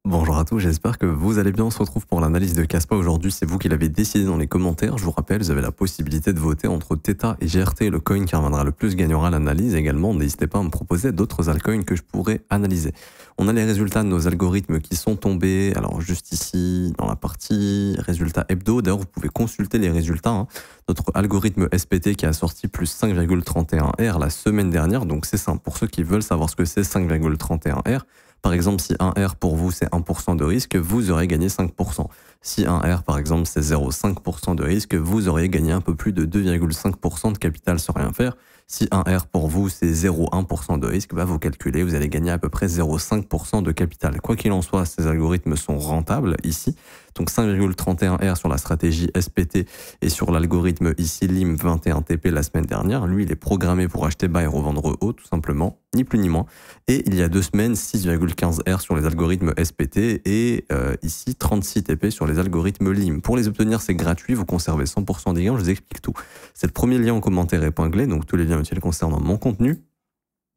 Bonjour à tous, j'espère que vous allez bien. On se retrouve pour l'analyse de Kaspa. Aujourd'hui, c'est vous qui l'avez décidé dans les commentaires. Je vous rappelle, vous avez la possibilité de voter entre Theta et GRT. Le coin qui reviendra le plus gagnera l'analyse. Également, n'hésitez pas à me proposer d'autres altcoins que je pourrais analyser. On a les résultats de nos algorithmes qui sont tombés. Alors, juste ici, dans la partie résultats hebdo. D'ailleurs, vous pouvez consulter les résultats. Notre algorithme SPT qui a sorti plus 5,31R la semaine dernière. Donc, c'est simple. Pour ceux qui veulent savoir ce que c'est 5,31R, par exemple, si 1 R pour vous c'est 1% de risque, vous aurez gagné 5%. Si 1 R par exemple c'est 0,5% de risque, vous auriez gagné un peu plus de 2,5% de capital sans rien faire. Si 1 R pour vous c'est 0,1% de risque, vous calculez, vous allez gagner à peu près 0,5% de capital. Quoi qu'il en soit, ces algorithmes sont rentables ici. Donc 5,31R sur la stratégie SPT et sur l'algorithme ici LIM 21TP la semaine dernière. Lui, il est programmé pour acheter bas et revendre haut, tout simplement, ni plus ni moins. Et il y a 2 semaines, 6,15R sur les algorithmes SPT et ici 36 TP sur les algorithmes LIM. Pour les obtenir, c'est gratuit, vous conservez 100% des gains, je vous explique tout. C'est le premier lien en commentaire épinglé, donc tous les liens utiles concernant mon contenu.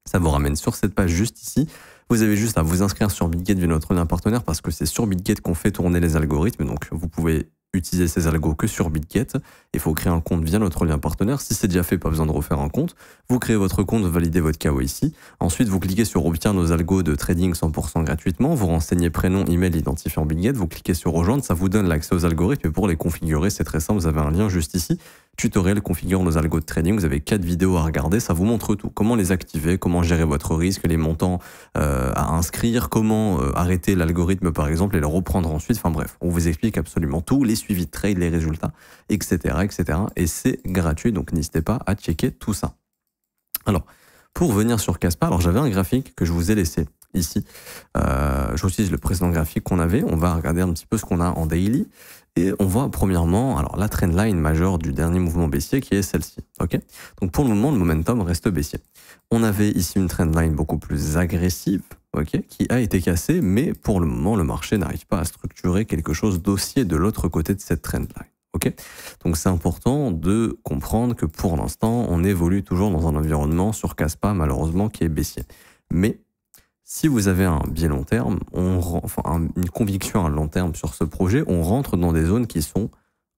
Ça vous ramène sur cette page juste ici. Vous avez juste à vous inscrire sur BitGate via notre lien partenaire parce que c'est sur BitGate qu'on fait tourner les algorithmes. Donc vous pouvez utiliser ces algos que sur BitGate. Il faut créer un compte via notre lien partenaire. Si c'est déjà fait, pas besoin de refaire un compte. Vous créez votre compte, validez votre KYC. Ensuite, vous cliquez sur obtenir nos algos de trading 100% gratuitement. Vous renseignez prénom, email, identifiant BitGate. Vous cliquez sur rejoindre. Ça vous donne l'accès aux algorithmes. Et pour les configurer, c'est très simple. Vous avez un lien juste ici. Tutoriel configure nos algos de trading. Vous avez 4 vidéos à regarder. Ça vous montre tout. Comment les activer, comment gérer votre risque, les montants à inscrire, comment arrêter l'algorithme par exemple et le reprendre ensuite. Enfin bref, on vous explique absolument tout, les suivis de trade, les résultats, etc. etc. Et c'est gratuit, donc n'hésitez pas à checker tout ça. Alors, pour venir sur Kaspa, alors j'avais un graphique que je vous ai laissé ici. J'utilise le précédent graphique qu'on avait. On va regarder un petit peu ce qu'on a en daily. Et on voit premièrement alors la trendline majeure du dernier mouvement baissier qui est celle-ci. Ok. Donc pour le moment, le momentum reste baissier. On avait ici une trendline beaucoup plus agressive, ok, qui a été cassée, mais pour le moment, le marché n'arrive pas à structurer quelque chose d'haussier de l'autre côté de cette trendline. Ok. Donc c'est important de comprendre que pour l'instant, on évolue toujours dans un environnement sur Kaspa malheureusement qui est baissier. Mais si vous avez un biais long terme, une conviction à long terme sur ce projet, on rentre dans des zones qui sont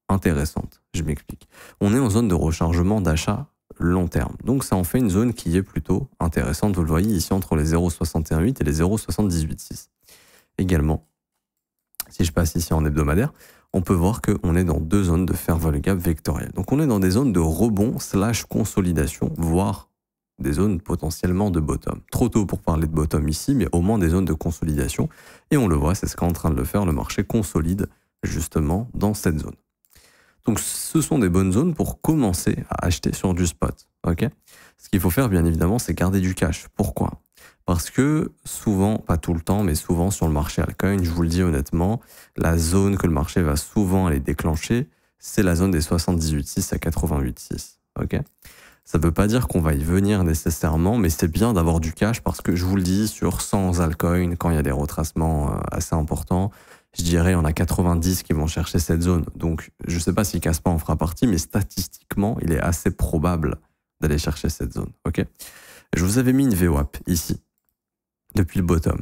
intéressantes. Je m'explique. On est en zone de rechargement d'achat long terme. Donc ça en fait une zone qui est plutôt intéressante. Vous le voyez ici entre les 0,618 et les 0,786. Également, si je passe ici en hebdomadaire, on peut voir qu'on est dans 2 zones de fair value gap vectoriel. Donc on est dans des zones de rebond / consolidation, voire des zones potentiellement de bottom. Trop tôt pour parler de bottom ici, mais au moins des zones de consolidation. Et on le voit, c'est ce qu'est en train de le faire. Le marché consolide justement dans cette zone. Donc ce sont des bonnes zones pour commencer à acheter sur du spot. Ok. Ce qu'il faut faire, bien évidemment, c'est garder du cash. Pourquoi? Parce que souvent, pas tout le temps, mais souvent sur le marché altcoin, je vous le dis honnêtement, la zone que le marché va souvent aller déclencher, c'est la zone des 78,6 à 88,6. Ok. Ça ne veut pas dire qu'on va y venir nécessairement, mais c'est bien d'avoir du cash parce que je vous le dis, sur 100 altcoins, quand il y a des retracements assez importants, je dirais il y en a 90 qui vont chercher cette zone. Donc je ne sais pas si Kaspa en fera partie, mais statistiquement, il est assez probable d'aller chercher cette zone. Ok. Je vous avais mis une VWAP ici, depuis le bottom,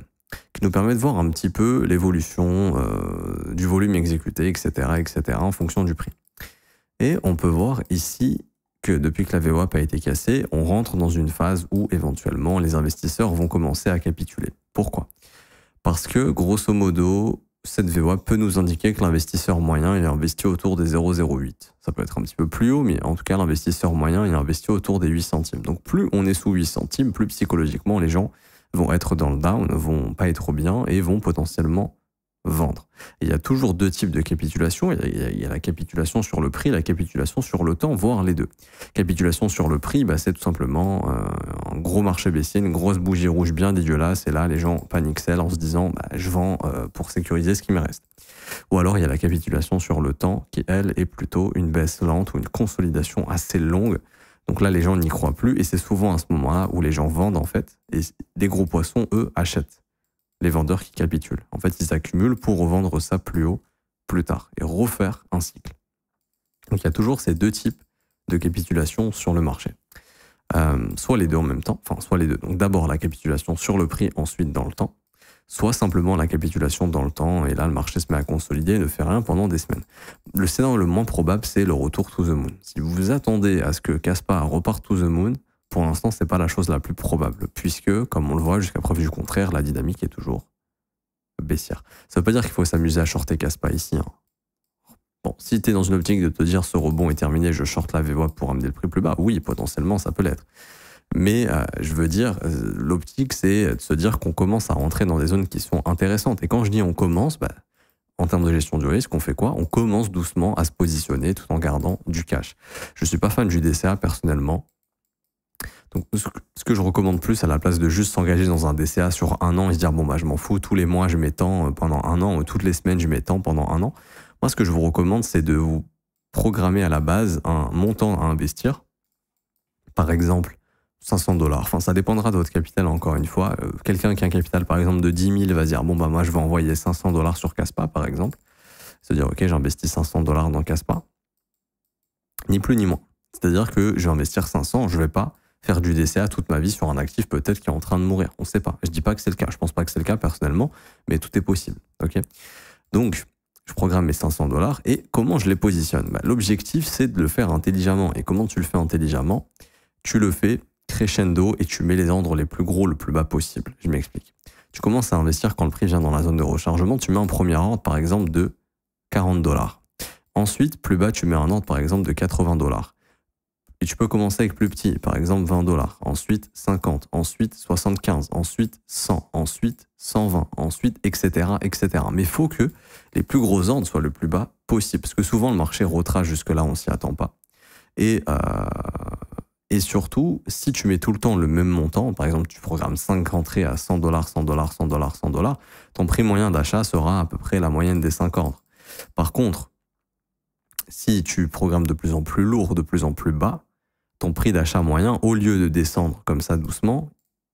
qui nous permet de voir un petit peu l'évolution du volume exécuté, etc., en fonction du prix. Et on peut voir ici que depuis que la VWAP a été cassée, on rentre dans une phase où éventuellement les investisseurs vont commencer à capituler. Pourquoi? Parce que grosso modo, cette VWAP peut nous indiquer que l'investisseur moyen il est investi autour des 0,08. Ça peut être un petit peu plus haut, mais en tout cas l'investisseur moyen il est investi autour des 8 centimes. Donc plus on est sous 8 centimes, plus psychologiquement les gens vont être dans le down, vont pas être bien et vont potentiellement vendre. Et il y a toujours 2 types de capitulation. Il y a la capitulation sur le prix et la capitulation sur le temps, voire les deux. Capitulation sur le prix, c'est tout simplement un gros marché baissier, une grosse bougie rouge bien dégueulasse. Et là, les gens paniquent sell en se disant je vends pour sécuriser ce qui me reste. Ou alors, il y a la capitulation sur le temps qui, elle, est plutôt une baisse lente ou une consolidation assez longue. Donc là, les gens n'y croient plus. Et c'est souvent à ce moment-là où les gens vendent, en fait. Et des gros poissons, eux, achètent. Les vendeurs qui capitulent. En fait, ils accumulent pour revendre ça plus haut, plus tard, et refaire un cycle. Donc, il y a toujours ces 2 types de capitulation sur le marché. Soit les deux en même temps, soit les deux. Donc, d'abord la capitulation sur le prix, ensuite dans le temps. soit simplement la capitulation dans le temps, et là le marché se met à consolider et ne fait rien pendant des semaines. Le scénario le moins probable, c'est le retour to the moon. Si vous vous attendez à ce que Kaspa reparte to the moon, pour l'instant, c'est pas la chose la plus probable, puisque, comme on le voit, jusqu'à preuve du contraire, la dynamique est toujours baissière. Ça veut pas dire qu'il faut s'amuser à shorter Kaspa ici. Hein. Bon, si tu es dans une optique de te dire ce rebond est terminé, je short la VWAP pour amener le prix plus bas, oui, potentiellement, ça peut l'être. Mais je veux dire, l'optique, c'est de se dire qu'on commence à rentrer dans des zones qui sont intéressantes. Et quand je dis on commence, en termes de gestion du risque, on fait quoi? On commence doucement à se positionner tout en gardant du cash. Je suis pas fan du DCA personnellement. Donc, ce que je recommande plus à la place de juste s'engager dans un DCA sur un an et se dire, bon, je m'en fous, tous les mois, je mets tant pendant un an, ou toutes les semaines, je mets tant pendant un an. Moi, ce que je vous recommande, c'est de vous programmer à la base un montant à investir. Par exemple, 500 $. Enfin, ça dépendra de votre capital, encore une fois. Quelqu'un qui a un capital, par exemple, de 10 000 va dire, bon, moi, je vais envoyer 500 $ sur Kaspa, par exemple. Se dire, OK, j'investis 500 $ dans Kaspa. Ni plus ni moins. C'est-à-dire que je vais investir 500, je vais pas faire du DCA toute ma vie sur un actif peut-être qui est en train de mourir. On ne sait pas. Je dis pas que c'est le cas. Je pense pas que c'est le cas personnellement, mais tout est possible. OK? Donc, je programme mes 500 $. Et comment je les positionne? L'objectif, c'est de le faire intelligemment. Et comment tu le fais intelligemment? Tu le fais crescendo et tu mets les ordres les plus gros le plus bas possible. Je m'explique. Tu commences à investir quand le prix vient dans la zone de rechargement. Tu mets un premier ordre, par exemple, de 40 $. Ensuite, plus bas, tu mets un ordre, par exemple, de 80 $. Et tu peux commencer avec plus petit, par exemple 20 $, ensuite 50, ensuite 75, ensuite 100, ensuite 120, ensuite etc. etc. Mais il faut que les plus gros ordres soient le plus bas possible, parce que souvent le marché retrace jusque-là, on s'y attend pas. Et surtout, si tu mets tout le temps le même montant, par exemple tu programmes 5 entrées à 100 $, 100 $, 100 $, 100 $, ton prix moyen d'achat sera à peu près la moyenne des 5 ordres. Par contre, si tu programmes de plus en plus lourd, de plus en plus bas, ton prix d'achat moyen, au lieu de descendre comme ça doucement,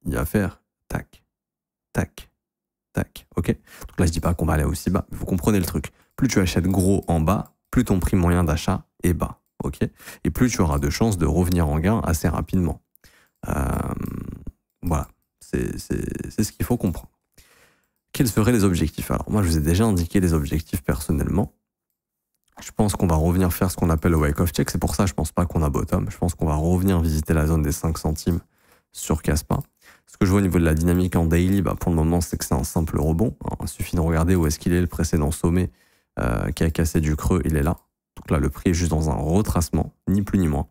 il va faire tac, tac, tac. Ok? Donc là, je dis pas qu'on va aller aussi bas, mais vous comprenez le truc. Plus tu achètes gros en bas, plus ton prix moyen d'achat est bas. Ok? Et plus tu auras de chances de revenir en gain assez rapidement. Voilà. C'est ce qu'il faut comprendre. Quels seraient les objectifs? Alors, moi, je vous ai déjà indiqué les objectifs personnellement. Je pense qu'on va revenir faire ce qu'on appelle le wake-off check. C'est pour ça, je pense pas qu'on a bottom. Je pense qu'on va revenir visiter la zone des 5 centimes sur Kaspa. Ce que je vois au niveau de la dynamique en daily, pour le moment, c'est que c'est un simple rebond. Il suffit de regarder où est-ce qu'il est le précédent sommet qui a cassé du creux. Il est là. Donc là, le prix est juste dans un retracement, ni plus ni moins.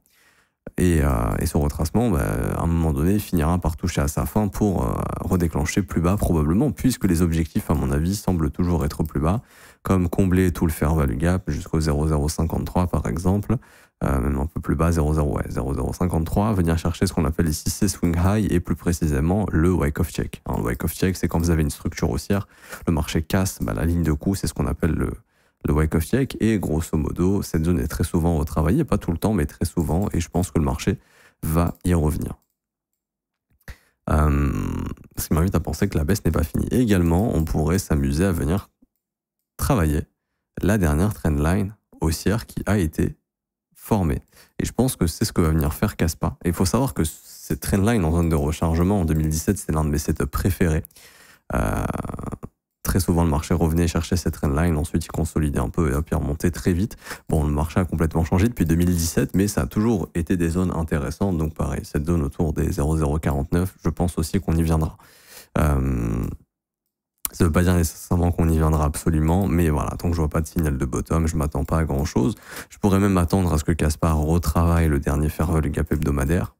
Et ce retracement, à un moment donné, finira par toucher à sa fin pour redéclencher plus bas probablement, puisque les objectifs, à mon avis, semblent toujours être plus bas, comme combler tout le fair value gap jusqu'au 0,053 par exemple, même un peu plus bas, 0,053, venir chercher ce qu'on appelle ici ces swing high et plus précisément le wake-off check. Le wake-off check, c'est quand vous avez une structure haussière, le marché casse la ligne de coup, c'est ce qu'on appelle le wake-off check, et grosso modo, cette zone est très souvent retravaillée, pas tout le temps, mais très souvent, et je pense que le marché va y revenir. Ce qui m'invite à penser que la baisse n'est pas finie. Et également, on pourrait s'amuser à venir travailler la dernière trendline haussière qui a été formée. Et je pense que c'est ce que va venir faire Kaspa. Et il faut savoir que cette trendline en zone de rechargement en 2017, c'était l'un de mes setups préférés. Très souvent, le marché revenait chercher cette trendline, ensuite il consolidait un peu et hop, il remontait très vite. Bon, le marché a complètement changé depuis 2017, mais ça a toujours été des zones intéressantes. Donc pareil, cette zone autour des 0,049, je pense aussi qu'on y viendra. Ça ne veut pas dire nécessairement qu'on y viendra absolument, mais voilà, tant que je vois pas de signal de bottom, je m'attends pas à grand chose. Je pourrais même m'attendre à ce que Kaspa retravaille le dernier fair value gap hebdomadaire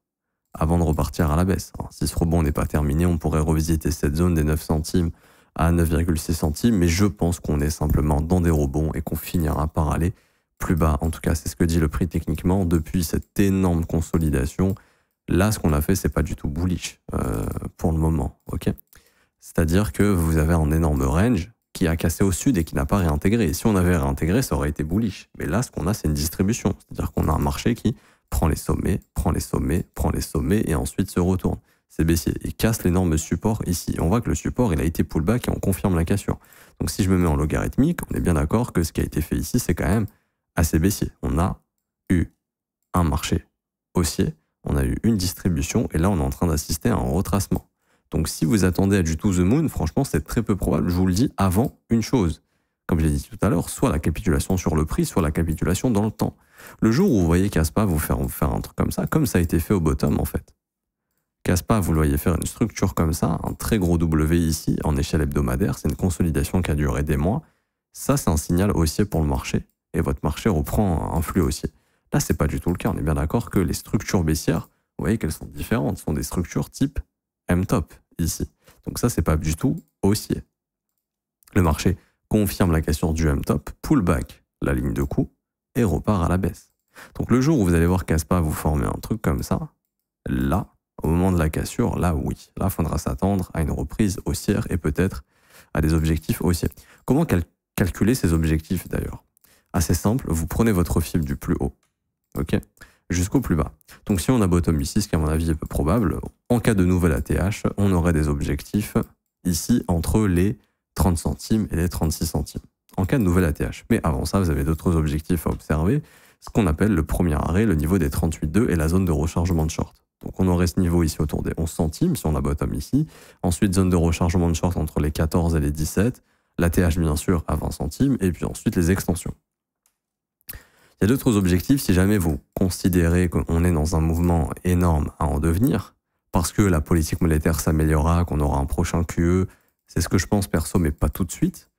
avant de repartir à la baisse. Alors, si ce rebond n'est pas terminé, on pourrait revisiter cette zone des 9 centimes à 9,6 centimes, mais je pense qu'on est simplement dans des rebonds et qu'on finira par aller plus bas. En tout cas, c'est ce que dit le prix techniquement. Depuis cette énorme consolidation, là, ce qu'on a fait, c'est pas du tout bullish pour le moment. Ok? C'est-à-dire que vous avez un énorme range qui a cassé au sud et qui n'a pas réintégré. Et si on avait réintégré, ça aurait été bullish. Mais là, ce qu'on a, c'est une distribution. C'est-à-dire qu'on a un marché qui prend les sommets, prend les sommets, prend les sommets et ensuite se retourne. C'est baissier et casse l'énorme support ici. On voit que le support, il a été pullback et on confirme la cassure. Donc si je me mets en logarithmique, on est bien d'accord que ce qui a été fait ici, c'est quand même assez baissier. On a eu un marché haussier, on a eu une distribution et là, on est en train d'assister à un retracement. Donc si vous attendez à du to the moon, franchement c'est très peu probable, je vous le dis avant une chose. Comme j'ai dit tout à l'heure, soit la capitulation sur le prix, soit la capitulation dans le temps. Le jour où vous voyez Kaspa vous faire un truc comme ça a été fait au bottom en fait. Kaspa, vous le voyez faire une structure comme ça, un très gros W ici en échelle hebdomadaire, c'est une consolidation qui a duré des mois. Ça c'est un signal haussier pour le marché et votre marché reprend un flux haussier. Là c'est pas du tout le cas, on est bien d'accord que les structures baissières, vous voyez qu'elles sont différentes, ce sont des structures type M-top ici. Donc ça c'est pas du tout haussier. Le marché confirme la cassure du M-top, pull back la ligne de coup et repart à la baisse. Donc le jour où vous allez voir Kaspa vous former un truc comme ça, là, au moment de la cassure, là oui, là il faudra s'attendre à une reprise haussière et peut-être à des objectifs haussiers. Comment calculer ces objectifs d'ailleurs? Assez simple, vous prenez votre fil du plus haut, ok, jusqu'au plus bas. Donc si on a bottom ici, ce qui à mon avis est peu probable, en cas de nouvelle ATH, on aurait des objectifs ici entre les 30 centimes et les 36 centimes, en cas de nouvelle ATH. Mais avant ça, vous avez d'autres objectifs à observer, ce qu'on appelle le premier arrêt, le niveau des 38,2 et la zone de rechargement de short. Donc on aurait ce niveau ici autour des 11 centimes, si on a bottom ici. Ensuite, zone de rechargement de short entre les 14 et les 17. L'ATH, bien sûr, à 20 centimes. Et puis ensuite, les extensions. Il y a d'autres objectifs, si jamais vous considérez qu'on est dans un mouvement énorme à en devenir, parce que la politique monétaire s'améliorera, qu'on aura un prochain QE, c'est ce que je pense perso, mais pas tout de suite.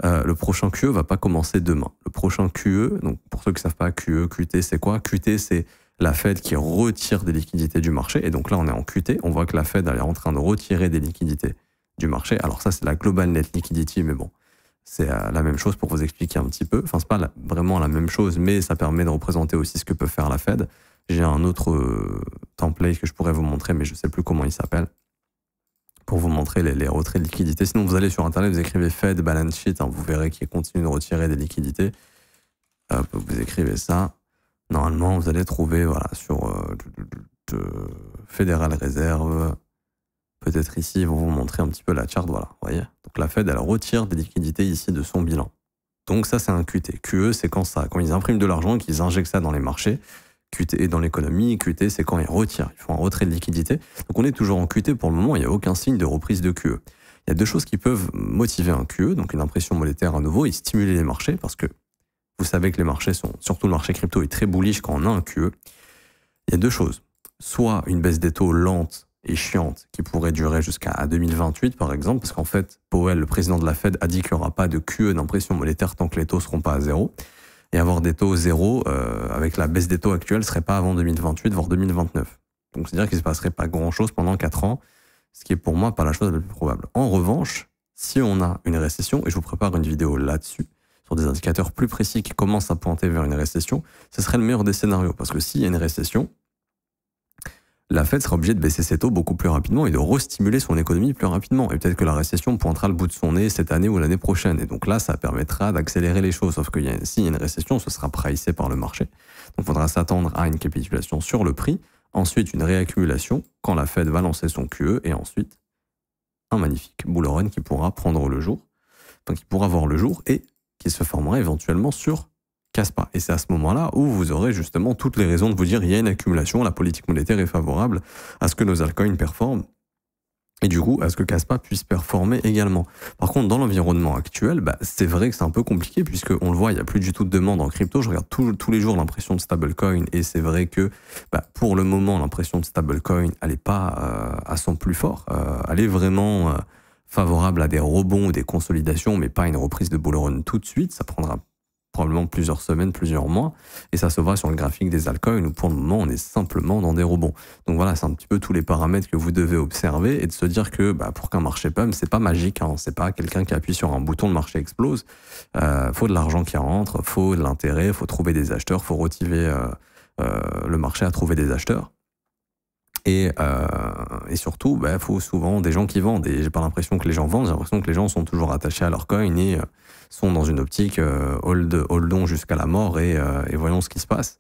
Le prochain QE va pas commencer demain. Le prochain QE, donc pour ceux qui ne savent pas, QE, QT, c'est quoi? QT, c'est la Fed qui retire des liquidités du marché. Et donc là, on est en QT. On voit que la Fed elle est en train de retirer des liquidités du marché. Alors ça, c'est la Global Net Liquidity, mais bon, c'est la même chose pour vous expliquer un petit peu. Enfin, c'est pas vraiment la même chose, mais ça permet de représenter aussi ce que peut faire la Fed. J'ai un autre template que je pourrais vous montrer, mais je sais plus comment il s'appelle, pour vous montrer les retraits de liquidités. Sinon, vous allez sur Internet, vous écrivez Fed Balance Sheet, hein, vous verrez qu'il continue de retirer des liquidités. Hop, vous écrivez ça. Normalement, vous allez trouver voilà, sur Federal Reserve. Peut-être ici, ils vont vous montrer un petit peu la charte. Voilà, vous voyez. Donc la Fed, elle retire des liquidités ici de son bilan. Donc ça, c'est un QT. QE, c'est quand ils impriment de l'argent, qu'ils injectent ça dans les marchés. QT dans l'économie. QT, c'est quand ils retirent. Ils font un retrait de liquidité. Donc on est toujours en QT pour le moment. Il n'y a aucun signe de reprise de QE. Il y a deux choses qui peuvent motiver un QE, donc une impression monétaire à nouveau, et stimuler les marchés, parce que vous savez que les marchés sont, surtout le marché crypto, est très bullish quand on a un QE. Il y a deux choses. Soit une baisse des taux lente et chiante qui pourrait durer jusqu'à 2028, par exemple, parce qu'en fait, Powell, le président de la Fed, a dit qu'il n'y aura pas de QE d'impression monétaire tant que les taux ne seront pas à zéro. Et avoir des taux zéro, avec la baisse des taux actuels, ne serait pas avant 2028, voire 2029. Donc, c'est-à-dire qu'il ne se passerait pas grand-chose pendant 4 ans, ce qui est pour moi pas la chose la plus probable. En revanche, si on a une récession, et je vous prépare une vidéo là-dessus, sur des indicateurs plus précis qui commencent à pointer vers une récession, ce serait le meilleur des scénarios. Parce que s'il y a une récession, la Fed sera obligée de baisser ses taux beaucoup plus rapidement et de restimuler son économie plus rapidement. Et peut-être que la récession pointera le bout de son nez cette année ou l'année prochaine. Et donc là, ça permettra d'accélérer les choses. Sauf que s'il y a une récession, ce sera pricé par le marché. Donc il faudra s'attendre à une capitulation sur le prix, ensuite une réaccumulation quand la Fed va lancer son QE, et ensuite un magnifique bull run qui pourra prendre le jour, enfin qui pourra voir le jour et qui se formera éventuellement sur Kaspa. Et c'est à ce moment-là où vous aurez justement toutes les raisons de vous dire il y a une accumulation, la politique monétaire est favorable à ce que nos altcoins performent et du coup à ce que Kaspa puisse performer également. Par contre, dans l'environnement actuel, c'est vrai que c'est un peu compliqué puisqu'on le voit, il n'y a plus du tout de demande en crypto. Je regarde tous les jours l'impression de stablecoin et c'est vrai que pour le moment, l'impression de stablecoin, elle n'est pas à son plus fort. Elle est vraiment favorable à des rebonds ou des consolidations, mais pas à une reprise de bull run tout de suite. Ça prendra probablement plusieurs semaines, plusieurs mois, et ça se voit sur le graphique des altcoins où pour le moment on est simplement dans des rebonds. Donc voilà, c'est un petit peu tous les paramètres que vous devez observer et de se dire que pour qu'un marché pump, c'est pas magique, hein, c'est pas quelqu'un qui appuie sur un bouton, le marché explose. Faut de l'argent qui rentre, faut de l'intérêt, faut trouver des acheteurs, faut motiver le marché à trouver des acheteurs. Et surtout, faut souvent des gens qui vendent. Et j'ai pas l'impression que les gens vendent, j'ai l'impression que les gens sont toujours attachés à leur coin et sont dans une optique holdons jusqu'à la mort et voyons ce qui se passe.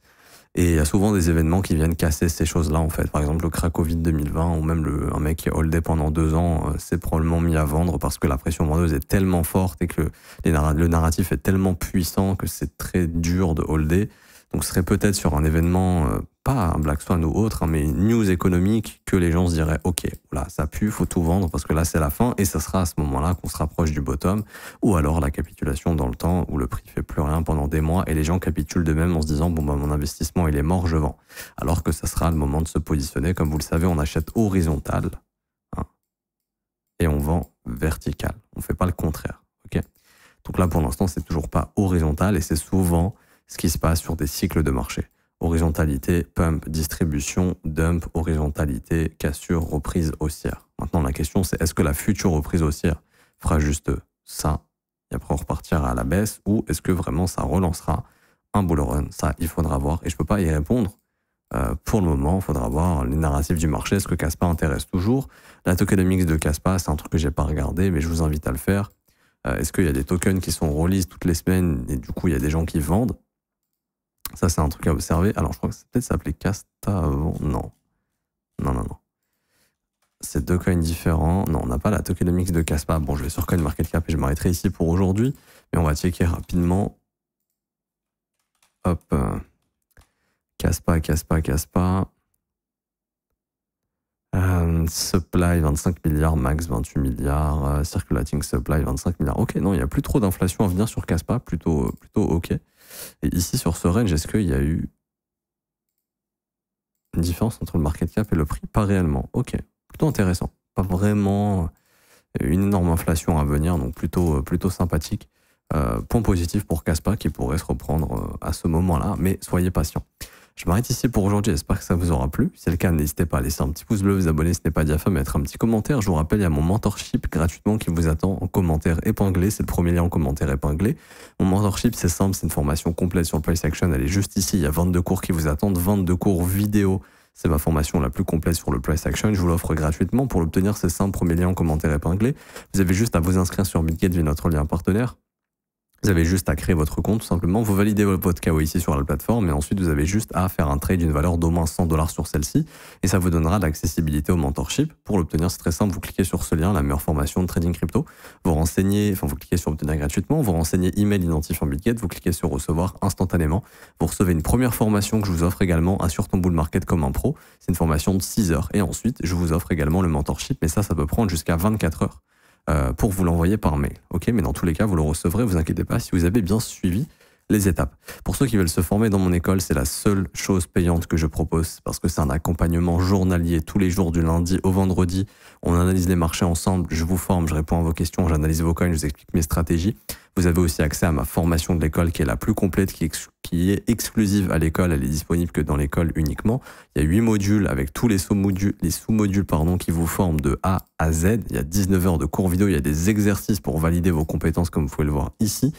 Et il y a souvent des événements qui viennent casser ces choses-là, en fait. Par exemple, le Cracovie 2020, ou même un mec qui a holdé pendant 2 ans, s'est probablement mis à vendre parce que la pression vendeuse est tellement forte et que le narratif est tellement puissant que c'est très dur de holder. Donc ce serait peut-être sur un événement, pas un Black Swan ou autre, hein, mais une news économique que les gens se diraient ok, là ça pue, faut tout vendre parce que là c'est la fin et ça sera à ce moment-là qu'on se rapproche du bottom, ou alors la capitulation dans le temps où le prix fait plus rien pendant des mois et les gens capitulent d'eux-mêmes en se disant bon bah mon investissement il est mort, je vends. Alors que ça sera le moment de se positionner, comme vous le savez, on achète horizontal, hein, et on vend vertical. On fait pas le contraire, ok? Donc là pour l'instant c'est toujours pas horizontal et c'est souvent ce qui se passe sur des cycles de marché. Horizontalité, pump, distribution, dump, horizontalité, cassure, reprise haussière. Maintenant, la question, c'est est-ce que la future reprise haussière fera juste ça et après on repartira à la baisse, ou est-ce que vraiment ça relancera un bull run? Ça, il faudra voir et je peux pas y répondre. Pour le moment, il faudra voir les narratifs du marché. Est-ce que Kaspa intéresse toujours? La tokenomics de Kaspa, c'est un truc que j'ai pas regardé, mais je vous invite à le faire. Est-ce qu'il y a des tokens qui sont release toutes les semaines et du coup, il y a des gens qui vendent? Ça, c'est un truc à observer. Alors, je crois que c'est peut-être s'appelait Casta avant. Non. Non, non, non. C'est deux coins différents. Non, on n'a pas la tokenomics de Kaspa. Bon, je vais sur CoinMarketCap et je m'arrêterai ici pour aujourd'hui. Mais on va checker rapidement. Hop. Kaspa. Supply 25 milliards, max 28 milliards. Circulating supply 25 milliards. Ok, non, il n'y a plus trop d'inflation à venir sur Kaspa. Plutôt ok. Et ici, sur ce range, est-ce qu'il y a eu une différence entre le market cap et le prix? Pas réellement. Ok, plutôt intéressant. Pas vraiment une énorme inflation à venir, donc plutôt sympathique. Point positif pour Kaspa qui pourrait se reprendre à ce moment-là, mais soyez patients. Je m'arrête ici pour aujourd'hui, j'espère que ça vous aura plu. Si c'est le cas, n'hésitez pas à laisser un petit pouce bleu, vous abonner si ce n'est pas déjà fait, mettre un petit commentaire. Je vous rappelle, il y a mon mentorship gratuitement qui vous attend en commentaire épinglé. C'est le premier lien en commentaire épinglé. Mon mentorship, c'est simple, c'est une formation complète sur le price action. Elle est juste ici. Il y a 22 cours qui vous attendent, 22 cours vidéo. C'est ma formation la plus complète sur le price action. Je vous l'offre gratuitement. Pour l'obtenir, c'est simple, premier lien en commentaire épinglé. Vous avez juste à vous inscrire sur BitGet via notre lien partenaire. Vous avez juste à créer votre compte, tout simplement. Vous validez votre KYC sur la plateforme et ensuite vous avez juste à faire un trade d'une valeur d'au moins 100 $ sur celle-ci et ça vous donnera l'accessibilité au mentorship. Pour l'obtenir, c'est très simple. Vous cliquez sur ce lien, la meilleure formation de trading crypto. Vous cliquez sur obtenir gratuitement. Vous renseignez email identifiant BitGet. Vous cliquez sur recevoir instantanément. Vous recevez une première formation que je vous offre également, Assure ton bull market comme un pro. C'est une formation de 6 heures. Et ensuite, je vous offre également le mentorship. Mais ça peut prendre jusqu'à 24 heures. Pour vous l'envoyer par mail. Ok, mais dans tous les cas, vous le recevrez, vous inquiétez pas, si vous avez bien suivi les étapes. Pour ceux qui veulent se former dans mon école, c'est la seule chose payante que je propose parce que c'est un accompagnement journalier tous les jours du lundi au vendredi. On analyse les marchés ensemble, je vous forme, je réponds à vos questions, j'analyse vos coins, je vous explique mes stratégies. Vous avez aussi accès à ma formation de l'école qui est la plus complète, qui est exclusive à l'école. Elle est disponible que dans l'école uniquement. Il y a 8 modules avec tous les sous-modules qui vous forment de A à Z. Il y a 19 heures de cours vidéo. Il y a des exercices pour valider vos compétences comme vous pouvez le voir ici.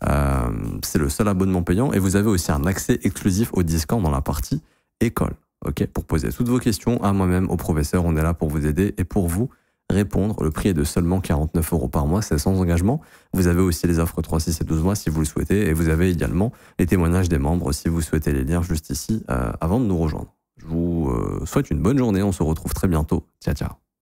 C'est le seul abonnement payant et vous avez aussi un accès exclusif au Discord dans la partie école. Ok, pour poser toutes vos questions à moi-même, au professeur. On est là pour vous aider et pour vous répondre. Le prix est de seulement 49 € par mois, c'est sans engagement. Vous avez aussi les offres 3, 6 et 12 mois si vous le souhaitez. Et vous avez également les témoignages des membres si vous souhaitez les lire juste ici avant de nous rejoindre. Je vous souhaite une bonne journée. On se retrouve très bientôt. Ciao, ciao.